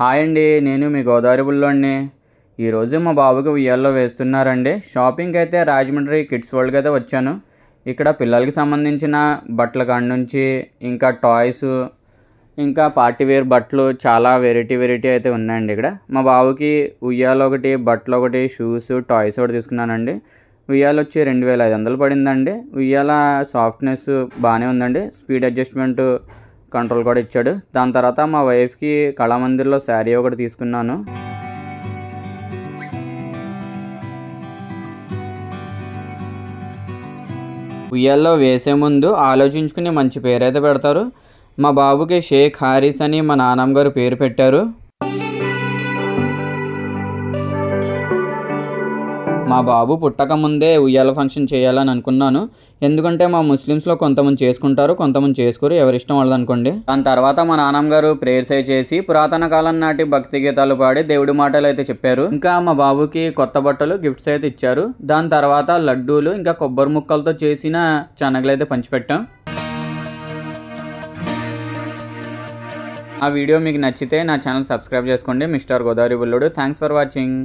Hi అండి, నేను మీ గోదావరి బుల్లోడిని. ఈరోజు మా బాబుకి ఉయ్యాల్లో వేస్తున్నారండి. షాపింగ్కి అయితే రాజమండ్రి కిడ్స్ వరల్డ్కి అయితే వచ్చాను. ఇక్కడ పిల్లలకి సంబంధించిన బట్టల కాడ నుంచి ఇంకా టాయ్స్, ఇంకా పార్టీ వేర్ బట్టలు చాలా వెరైటీ అయితే ఉన్నాయండి. ఇక్కడ మా బాబుకి ఉయ్యాల ఒకటి, బట్టలు ఒకటి, షూస్, టాయ్స్ ఒకటి తీసుకున్నానండి. ఉయ్యాల వచ్చి 2500 పడిందండి. ఉయ్యాల సాఫ్ట్నెస్ బాగానే ఉందండి. స్పీడ్ అడ్జస్ట్మెంట్ కంట్రోల్ కూడా ఇచ్చాడు. దాని తర్వాత మా వైఫ్కి కళామందిర్లో శారీ ఒకటి తీసుకున్నాను. ఉయ్యాల్లో వేసే ముందు ఆలోచించుకుని మంచి పేరైతే పెడతారు. మా బాబుకి షేక్ హారిస్ అని మా నాన్నమ్మ గారు పేరు పెట్టారు. మా బాబు పుట్టక ముందే ఉయ్యాల ఫంక్షన్ చేయాలని అనుకున్నాను. ఎందుకంటే మా ముస్లిమ్స్లో కొంతమంది చేసుకుంటారు, కొంతమంది చేసుకోరు, ఎవరిష్టం వాళ్ళది అనుకోండి. దాని తర్వాత మా నాన్నమ్మ గారు ప్రేయర్స్ అయి చేసి పురాతన కాలం నాటి భక్తి గీతాలు పాడి దేవుడి మాటలు అయితే చెప్పారు. ఇంకా మా బాబుకి కొత్త బట్టలు, గిఫ్ట్స్ అయితే ఇచ్చారు. దాని తర్వాత లడ్డూలు, ఇంకా కొబ్బరి ముక్కలతో చేసిన శనగలు అయితే పంచిపెట్టాం. ఆ వీడియో మీకు నచ్చితే నా ఛానల్ సబ్స్క్రైబ్ చేసుకోండి. Mister Godavari Bullodu. Thanks for watching.